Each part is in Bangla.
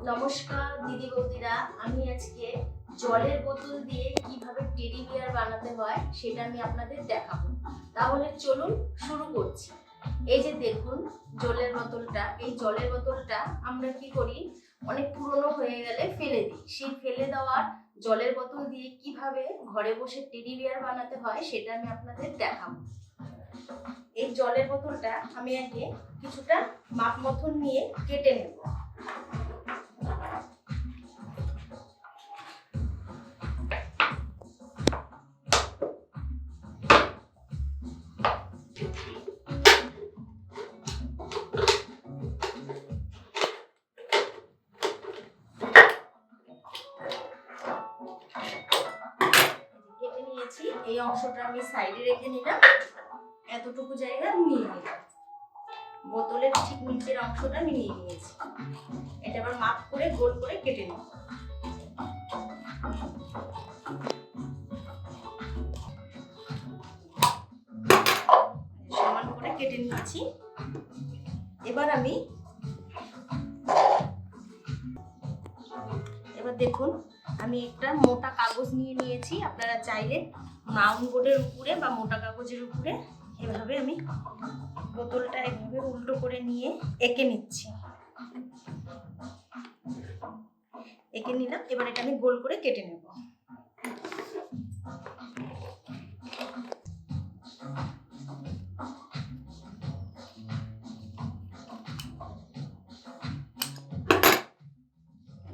নমস্কার দিদি বৌদিরা, আমি আজকে জলের বোতল দিয়ে কিভাবে টেডি বিয়ার বানাতে হয় সেটা আমি আপনাদের দেখাবো। তাহলে চলুন শুরু করছি। এই যে দেখুন জলের বোতলটা, এই জলের বোতলটা আমরা কি করি, অনেক পুরনো হয়ে গেলে ফেলে দিই। সেই ফেলে দেওয়ার জলের বোতল দিয়ে কিভাবে ঘরে বসে টেডি বিয়ার বানাতে হয় সেটা আমি আপনাদের দেখাবো। এই জলের বোতলটা আমি আগে কিছুটা মাপ মতন নিয়ে কেটে নেব। এই অংশটা আমি সাইডে রেখে নিলাম, এতটুকু জায়গা নিয়ে নিলাম। বোতলের ঠিক নিচের অংশটা আমি নিয়ে নিয়েছি। এটা আবার মাপ করে গোল করে কেটে নেব। সমান করে কেটে নিয়েছি। এবার দেখুন আমি একটা মোটা কাগজ নিয়ে নিয়েছি। আপনারা চাইলে ব্রাউন বোর্ডের উপরে বা মোটা কাগজের উপরে এভাবে আমি বোতলটা এভাবে উল্টো করে নিয়ে এঁকে নিচ্ছি। এঁকে নিলাম। এবার এটা আমি গোল করে কেটে নেব।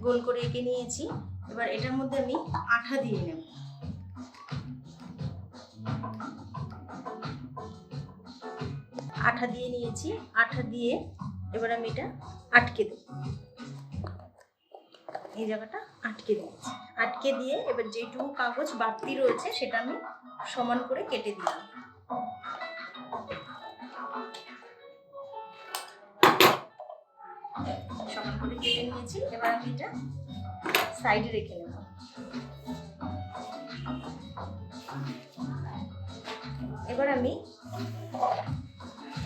গোল করে এঁকে নিয়েছি। এবার এটার মধ্যে আমি আঠা দিয়ে নেব। আঠা দিয়ে নিয়েছি। আঠা দিয়ে এবার আমি এটা আটকে দেব। এই জায়গাটা আটকে দিয়েছি। আটকে দিয়ে এবার যেটুকু কাগজ বাড়তি রয়েছে সেটা আমি সমান করে কেটে দিলাম। সমান করে কেটে নিয়েছি। এবার আমি এটা সাইডে রেখে নেব। এবার আমি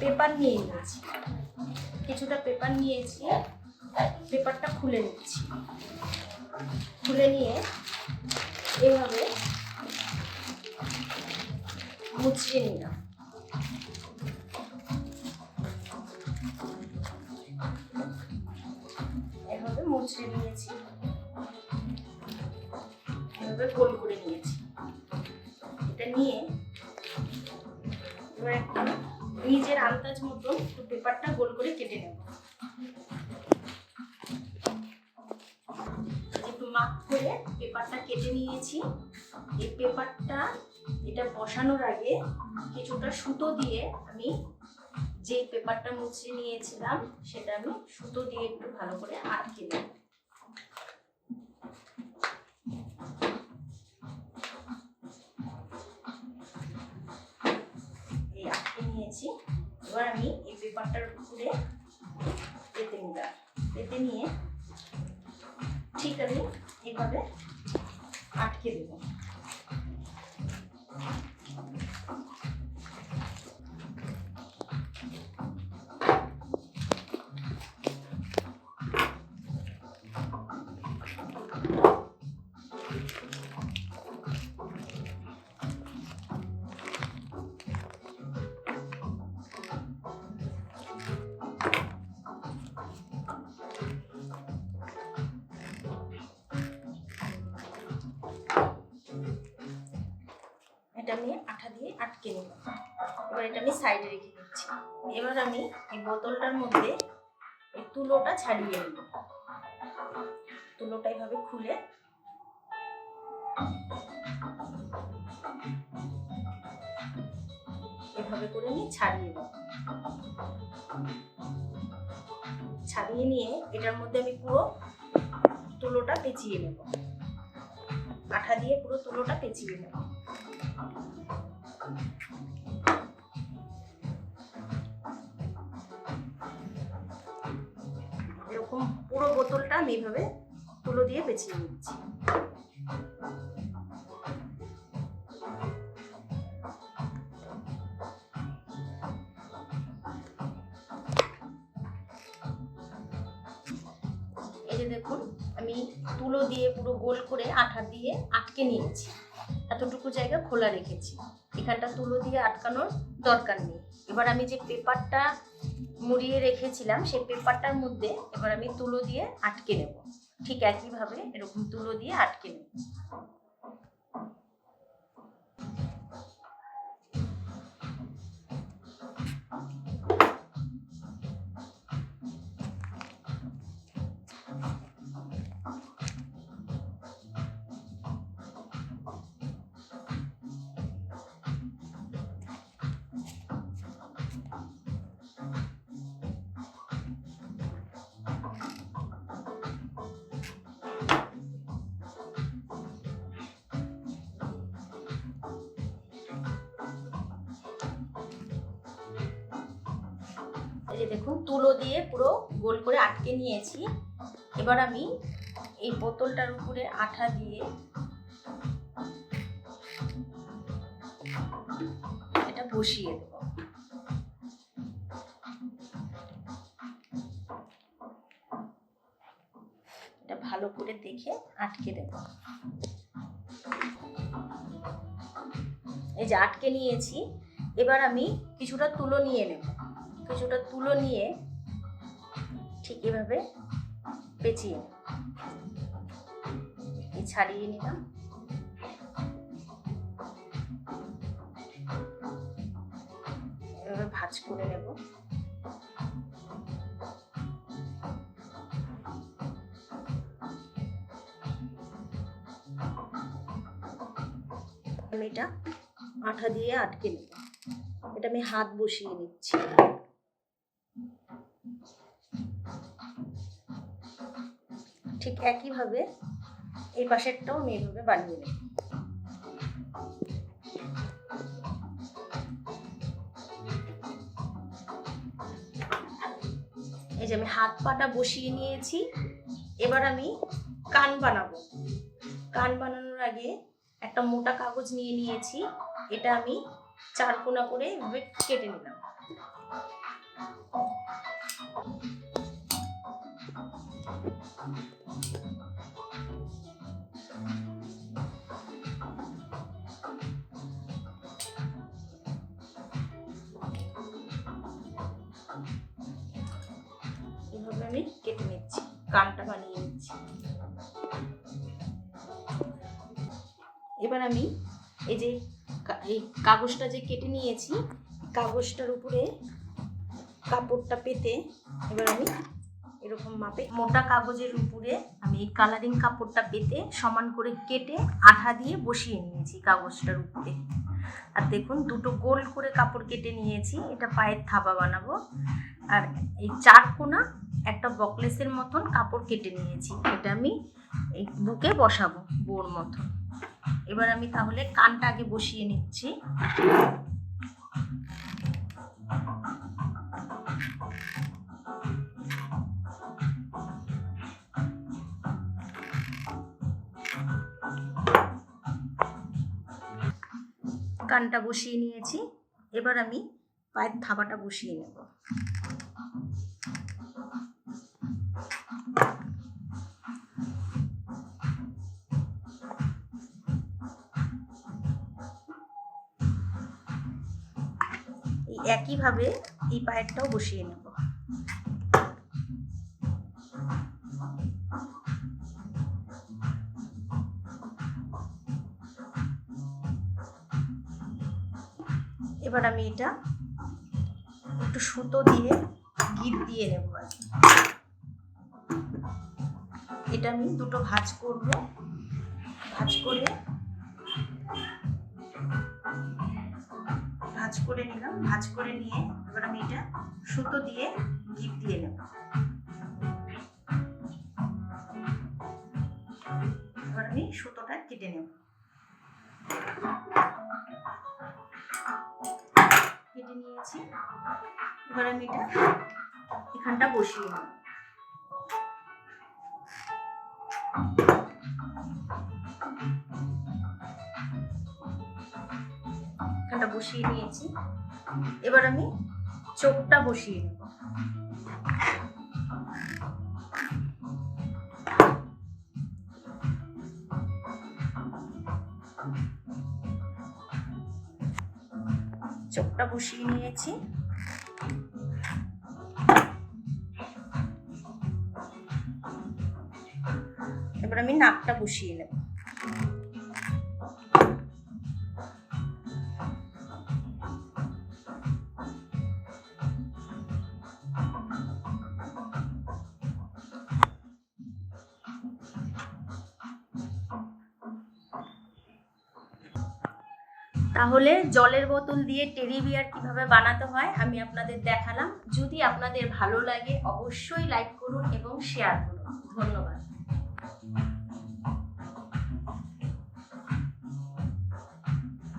পেপার নিয়ে নিয়েছি। কিছুটা পেপার নিয়েছি। পেপারটা খুলে নিচ্ছি। খুলে নিয়ে এভাবে মুছিয়ে নিলাম। এভাবে মুছিয়ে নিয়েছি। এভাবে গোল করে নিয়েছি। এটা নিয়ে এবার একটু নিজের আন্দাজ মতো পেপারটা গোল করে কেটে নেব। একটু মাপ করে পেপারটা কেটে নিয়েছি। এই পেপারটা এটা বসানোর আগে কিছুটা সুতো দিয়ে আমি যে পেপারটা মুছিয়ে নিয়েছিলাম সেটা আমি সুতো দিয়ে একটু ভালো করে আটকে দেব। এই আটকে নিয়েছি। এবার আমি এই পেপারটার উপরে পেতে নিলাম। পেতে নিয়ে ঠিক আমি এইভাবে আটকে দেব। এটা আমি আঠা দিয়ে আটকে নিব। এবার এটা আমি সাইডে রেখে দিচ্ছি। এবার আমি এই বোতলটার মধ্যে এই তুলোটা ছাড়িয়ে নেব। তুলোটা এইভাবে খুলে এভাবে করে আমি ছাড়িয়ে নেব। ছাড়িয়ে নিয়ে এটার মধ্যে আমি পুরো তুলোটা পেঁচিয়ে নেব। আঠা দিয়ে পুরো তুলোটা পেঁচিয়ে নেব। এরকম পুরো বোতলটা আমি এইভাবে তুলো দিয়ে পেঁচিয়ে নিচ্ছি। যে দেখুন আমি তুলো দিয়ে পুরো গোল করে আঠা দিয়ে আটকে নিয়েছি, এতটুকু জায়গা খোলা রেখেছি, এখানটা তুলো দিয়ে আটকানোর দরকার নেই। এবার আমি যে পেপারটা মুড়িয়ে রেখেছিলাম সেই পেপারটার মধ্যে এবার আমি তুলো দিয়ে আটকে নেব, ঠিক একইভাবে এরকম তুলো দিয়ে আটকে নেব। এই যে দেখুন তুলো দিয়ে পুরো গোল করে আটকে নিয়েছি। এবার আমি এই বোতলটার উপরে আঠা দিয়ে এটা বসিয়ে দেব। এটা ভালো করে দেখে আটকে দেব। এই যে আটকে নিয়েছি। এবার আমি কিছুটা তুলো নিয়ে নেব, কিছুটা তুলো নিয়ে ঠিক এভাবে পেঁচিয়ে ছাড়িয়ে নিলাম। এভাবে ভাঁজ করে নেব। আমি এটা আঠা দিয়ে আটকে নেব। এটা আমি হাত বসিয়ে নিচ্ছি। ঠিক একইভাবে এই পাশেরটাও আমি এইভাবে বানিয়ে নেব। এই যে আমি হাত পাটা বসিয়ে নিয়েছি। এবার আমি কান বানাবো। কান বানানোর আগে একটা মোটা কাগজ নিয়ে নিয়েছি, এটা আমি 4 কোনা করে এভাবে কেটে নিলাম। এভাবে আমি কেটে নিচ্ছি, কানটা বানিয়ে নিচ্ছি। এবার আমি এই যে এই কাগজটা যে কেটে নিয়েছি, কাগজটার উপরে কাপড়টা পেতে এবার আমি এরকম মাপে মোটা কাগজের উপরে আমি এই কালারিং কাপড়টা পেতে সমান করে কেটে আঠা দিয়ে বসিয়ে নিয়েছি কাগজটার উপরে। আর দেখুন দুটো গোল করে কাপড় কেটে নিয়েছি, এটা পায়ের থাবা বানাবো। আর এই 4 কোনা একটা বকলেসের মতন কাপড় কেটে নিয়েছি, এটা আমি এই বুকে বসাবো বোর মতন। এবার আমি তাহলে কানটা আগে বসিয়ে নিচ্ছি। কানটা বসিয়ে নিয়েছি। এবার আমি পায়ের থাবাটা বসিয়ে নেব। এই একইভাবে এই পায়েরটাও বসিয়ে নেব। এবার আমি এটা একটু সুতো দিয়ে গিট দিয়ে নেব। এটা আমি দুটো ভাঁজ করব। ভাঁজ করে নিলাম। ভাঁজ করে নিয়ে এবার আমি এটা সুতো দিয়ে গিট দিয়ে নেব। এবার আমি সুতোটা কেটে নেব। কেটে নিয়েছি। এবার আমি এটা এখানটা বসিয়ে নেব। এখানটা বসিয়ে নিয়েছি। এবার আমি চোখটা বসিয়ে নেব। চোখটা বসিয়ে নিয়েছি। এবার আমি নাকটা বসিয়ে নেব। তাহলে জলের বোতল দিয়ে টেডি বিয়ার কিভাবে বানাতে হয় আমি আপনাদের দেখালাম। যদি আপনাদের ভালো লাগে অবশ্যই লাইক করুন এবং শেয়ার করুন। ধন্যবাদ।